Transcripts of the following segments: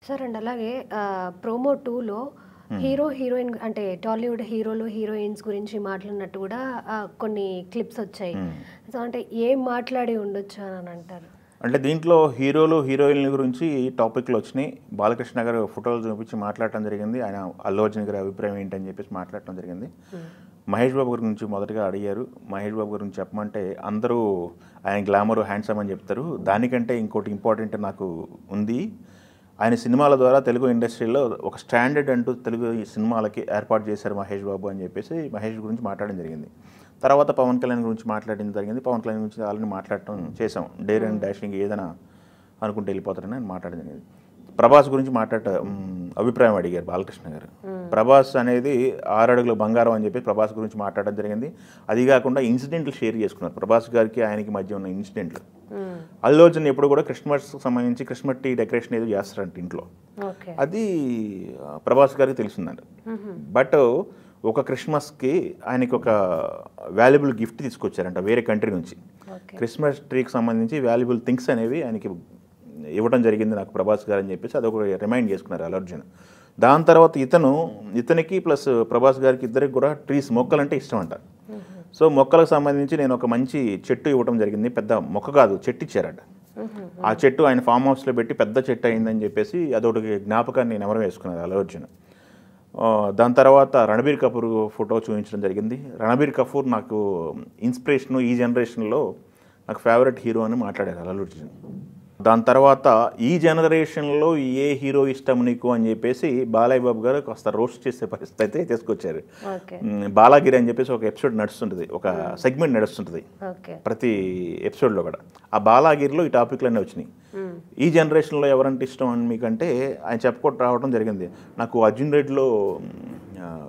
Sir and అలాగే promo 2లో hero, heroine అంటే టాలీవుడ్ హీరోలు, హీరోయిన్స్ గురించి మాట్లాడినట్టు కూడా కొన్ని క్లిప్స్ వచ్చాయి. సో అంటే ఏం మాట్లాడి ఉండొచ్చు అని అంటారు? అంటే దీంట్లో హీరోలు, హీరోయిన్ల గురించి టాపిక్లు వచ్చినాయి. బాలకృష్ణ గారు ఫోటోలు చూపించి మాట్లాడటం జరిగింది. ఆయన అల్లు అర్జున్ గారి అభిప్రాయం ఏంటని చెప్పేసి మాట్లాడటం జరిగింది. మహేష్ బాబు గురించి మొదటగా అడిగారు. మహేష్ బాబు గురించి చెప్పమంటే అందరూ ఆయన గ్లామర్, హ్యాండ్సమ్ అని చెప్తారు. దానికంటే ఇంకోటి ఇంపార్టెంట్ నాకు ఉంది. ఆయన సినిమాల ద్వారా తెలుగు ఇండస్ట్రీలో ఒక స్టాండర్డ్ అంటూ తెలుగు సినిమాలకి ఏర్పాటు చేశారు మహేష్ బాబు అని చెప్పేసి మహేష్ గురించి మాట్లాడడం జరిగింది. తర్వాత పవన్ కళ్యాణ్ గురించి మాట్లాడడం జరిగింది. పవన్ కళ్యాణ్ గురించి ఆల్రెడీ మాట్లాడటం చేసాం. డేర్ అండ్ డాషింగ్ ఏదైనా అనుకుంటే వెళ్ళిపోతారని మాట్లాడడం జరిగింది. ప్రభాస్ గురించి అభిప్రాయం అడిగారు బాలకృష్ణ గారు. ప్రభాస్ అనేది 6 అడుగుల బంగారం అని చెప్పి ప్రభాస్ గురించి మాట్లాడడం జరిగింది. అది కాకుండా ఇన్సిడెంట్లు షేర్ చేసుకున్నారు. ప్రభాస్ గారికి ఆయనకి మధ్య ఉన్న ఇన్సిడెంట్లు. అల్లు అర్జున్ ఎప్పుడు కూడా క్రిస్మస్కి సంబంధించి క్రిస్మస్ ట్రీ డెకరేషన్ ఏదో చేస్తారంట ఇంట్లో. అది ప్రభాస్ గారికి తెలిసిందంట. బట్ ఒక క్రిస్మస్కి ఆయనకి ఒక వాల్యుబుల్ గిఫ్ట్ తీసుకొచ్చారంట వేరే కంట్రీ నుంచి. క్రిస్మస్ ట్రీకి సంబంధించి వాల్యుబుల్ థింగ్స్ అనేవి ఆయనకి ఇవ్వడం జరిగింది నాకు ప్రభాస్ గారు అని చెప్పేసి అదొక రిమైండ్ చేసుకున్నారు అల్లు అర్జున్. దాని తర్వాత ఇతనికి ప్లస్ ప్రభాస్ గారికి ఇద్దరికి కూడా ట్రీస్, మొక్కలంటే ఇష్టం అంట. సో మొక్కలకు సంబంధించి నేను ఒక మంచి చెట్టు ఇవ్వడం జరిగింది. పెద్ద మొక్క కాదు, చెట్టు ఇచ్చారట. ఆ చెట్టు ఆయన ఫామ్ హౌస్లో పెట్టి పెద్ద చెట్టు అయిందని చెప్పేసి అదొకటి జ్ఞాపకాన్ని నెమరు వేసుకున్నారు అల్లు అర్జున్. దాని తర్వాత రణబీర్ కపూర్ ఫోటో చూపించడం జరిగింది. రణబీర్ కపూర్ నాకు ఇన్స్పిరేషను, ఈ జనరేషన్లో నాకు ఫేవరెట్ హీరో అని మాట్లాడారు అల్లు అర్జున్. దాని తర్వాత ఈ జనరేషన్లో ఏ హీరో ఇష్టం నీకు అని చెప్పేసి బాలయ్య బాబు గారు కాస్త రోస్ట్ చేసే పరిస్థితి అయితే తీసుకొచ్చారు. బాలాగిరి అని చెప్పేసి ఒక ఎపిసోడ్ నడుస్తుంటుంది, ఒక సెగ్మెంట్ నడుస్తుంటుంది ప్రతి ఎపిసోడ్లో కూడా. ఆ బాలాగిరిలో ఈ టాపిక్లన్నీ వచ్చినాయి. ఈ జనరేషన్లో ఎవరంటే ఇష్టం అని మీకంటే ఆయన చెప్పుకుంటూ రావడం జరిగింది. నాకు అర్జున్ రెడ్డిలో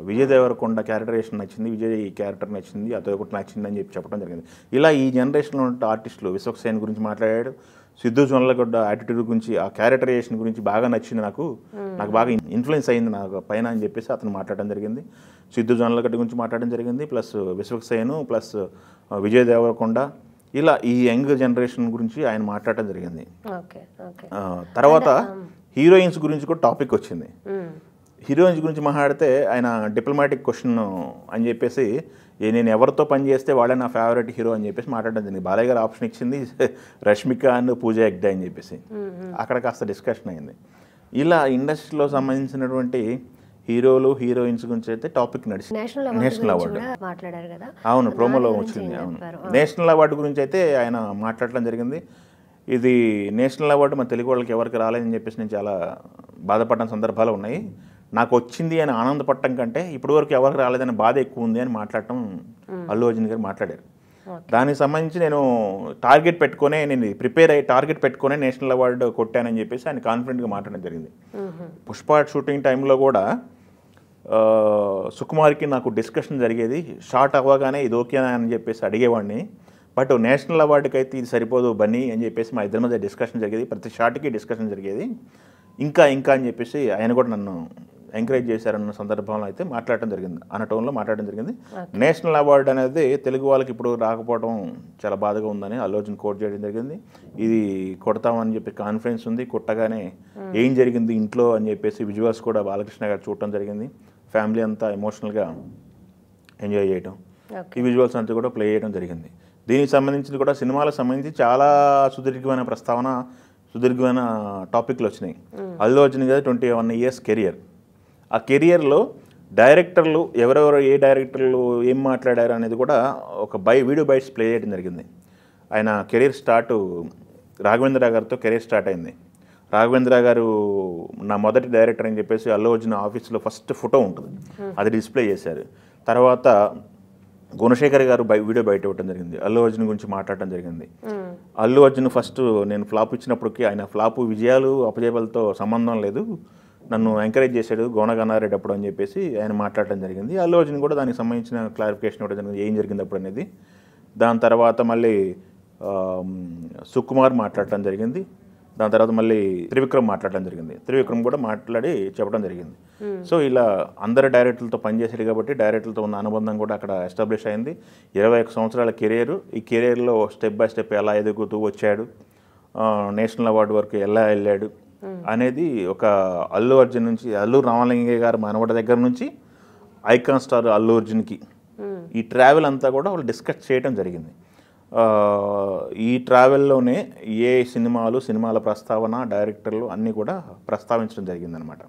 విజయ్ దేవరకొండ క్యారెక్టరేషన్ నచ్చింది, విజయ్ క్యారెక్టర్ నచ్చింది, అదొకటి నచ్చింది అని చెప్పి చెప్పడం జరిగింది. ఇలా ఈ జనరేషన్లో ఉన్న ఆర్టిస్టులు విశ్వక్సేన్ గురించి మాట్లాడాడు. సిద్ధు జొన్నలగడ్డ యాటిట్యూడ్ గురించి, ఆ క్యారెక్టరైజేషన్ గురించి బాగా నచ్చింది, నాకు బాగా ఇన్ఫ్లుయెన్స్ అయింది నాకు పైన అని చెప్పేసి అతను మాట్లాడడం జరిగింది. సిద్ధు జొన్నలగడ్డ గురించి మాట్లాడడం జరిగింది, ప్లస్ విశ్వక్సేను, ప్లస్ విజయ్ దేవరకొండ, ఇలా ఈ యంగ్ జనరేషన్ గురించి ఆయన మాట్లాడటం జరిగింది. తర్వాత హీరోయిన్స్ గురించి కూడా టాపిక్ వచ్చింది. హీరోయిన్స్ గురించి మాట్లాడితే ఆయన డిప్లొమాటిక్ క్వశ్చన్ అని చెప్పేసి నేను ఎవరితో పని చేస్తే వాళ్ళే నా ఫేవరెట్ హీరో అని చెప్పేసి మాట్లాడడం జరిగింది. బాలయ్య గారు ఆప్షన్ ఇచ్చింది రష్మిక అండ్ పూజా హెగ్డే అని చెప్పేసి. అక్కడ కాస్త డిస్కషన్ అయింది. ఇలా ఇండస్ట్రీలో సంబంధించినటువంటి హీరోలు, హీరోయిన్స్ గురించి అయితే టాపిక్ నడిచింది. నేషనల్ అవార్డు అవును, ప్రోమోలో వచ్చింది. అవును, నేషనల్ అవార్డు గురించి అయితే ఆయన మాట్లాడటం జరిగింది. ఇది నేషనల్ అవార్డు మన తెలుగు వాళ్ళకి ఎవరికి రాలేదని చెప్పేసి నేను చాలా బాధపడిన సందర్భాలు ఉన్నాయి. నాకు వచ్చింది అని ఆనందపడటం కంటే ఇప్పటివరకు ఎవరికి రాలేదని బాధ ఎక్కువ ఉంది అని మాట్లాడటం అల్లు అర్జున్ గారు మాట్లాడారు. దానికి సంబంధించి నేను ప్రిపేర్ అయ్యి టార్గెట్ పెట్టుకునే నేషనల్ అవార్డు కొట్టానని చెప్పేసి ఆయన కాన్ఫిడెంట్గా మాట్లాడడం జరిగింది. పుష్ప షూటింగ్ టైంలో కూడా సుకుమార్కి నాకు డిస్కషన్ జరిగేది. షార్ట్ అవ్వగానే ఇది ఓకేనా అని చెప్పేసి అడిగేవాడిని. బట్ నేషనల్ అవార్డుకి అయితే ఇది సరిపోదు బన్నీ అని చెప్పేసి మా ఇద్దరి మధ్య డిస్కషన్ జరిగేది. ప్రతి షార్ట్కి డిస్కషన్ జరిగేది. ఇంకా అని చెప్పేసి ఆయన కూడా నన్ను ఎంకరేజ్ చేశారన్న సందర్భంలో అయితే మాట్లాడటం జరిగింది, అన్న టోన్లో మాట్లాడడం జరిగింది. నేషనల్ అవార్డు అనేది తెలుగు వాళ్ళకి ఇప్పుడు రాకపోవడం చాలా బాధగా ఉందని అల్లు అర్జున్ కోట్ చేయడం జరిగింది. ఇది కొడతామని చెప్పి కాన్ఫిడెన్స్ ఉంది. కొట్టగానే ఏం జరిగింది ఇంట్లో అని చెప్పేసి విజువల్స్ కూడా బాలకృష్ణ గారు చూడటం జరిగింది. ఫ్యామిలీ అంతా ఎమోషనల్గా ఎంజాయ్ చేయడం, ఈ విజువల్స్ అంతా కూడా ప్లే చేయడం జరిగింది. దీనికి సంబంధించి కూడా సినిమాలకు సంబంధించి చాలా సుదీర్ఘమైన టాపిక్లు వచ్చినాయి. అల్లు అర్జున్ గారు 21 years కెరియర్. ఆ కెరియర్లో డైరెక్టర్లు ఎవరెవరు, ఏ డైరెక్టర్లు ఏం మాట్లాడారు అనేది కూడా ఒక వీడియో బైట్స్ ప్లే చేయడం జరిగింది. ఆయన కెరీర్ రాఘవేంద్ర గారితో కెరీర్ స్టార్ట్ అయింది. రాఘవేంద్ర గారు నా మొదటి డైరెక్టర్ అని చెప్పేసి అల్లు అర్జున్ ఆఫీస్లో ఫస్ట్ ఫోటో ఉంటుంది, అది డిస్ప్లే చేశారు. తర్వాత గుణశేఖర్ గారు వీడియో బయట ఇవ్వడం జరిగింది, అల్లు అర్జున్ గురించి మాట్లాడటం జరిగింది. అల్లు అర్జున్ ఫస్ట్ నేను ఫ్లాప్ ఇచ్చినప్పటికీ ఆయన ఫ్లాపు విజయాలు అపజయాలతో సంబంధం లేదు, నన్ను ఎంకరేజ్ చేశాడు గోనగన్నారెడ్డి అప్పుడు అని చెప్పేసి ఆయన మాట్లాడటం జరిగింది. అల్లు అర్జున్ కూడా దానికి సంబంధించిన క్లారిఫికేషన్ ఇవ్వడం జరిగింది, ఏం జరిగింది అప్పుడు అనేది. దాని తర్వాత మళ్ళీ సుకుమార్ మాట్లాడటం జరిగింది. దాని తర్వాత మళ్ళీ త్రివిక్రమ్ మాట్లాడడం జరిగింది. త్రివిక్రమ్ కూడా మాట్లాడి చెప్పడం జరిగింది. సో ఇలా అందరు డైరెక్టర్లతో పనిచేశాడు కాబట్టి డైరెక్టర్లతో ఉన్న అనుబంధం కూడా అక్కడ ఎస్టాబ్లిష్ అయింది. 21 సంవత్సరాల కెరీర్. ఈ కెరీర్లో స్టెప్ బై స్టెప్ ఎలా ఎదుగుతూ వచ్చాడు, నేషనల్ అవార్డు వరకు ఎలా వెళ్ళాడు, అనేది ఒక అల్లు అర్జున్ నుంచి, అల్లు రామలింగయ్య గారు మనవడి దగ్గర నుంచి ఐకాన్ స్టార్ అల్లు అర్జున్కి ఈ ట్రావెల్ అంతా కూడా వాళ్ళు డిస్కస్ చేయడం జరిగింది. ఈ ట్రావెల్లోనే ఏ సినిమాల ప్రస్తావన, డైరెక్టర్లు అన్నీ కూడా ప్రస్తావించడం జరిగిందనమాట.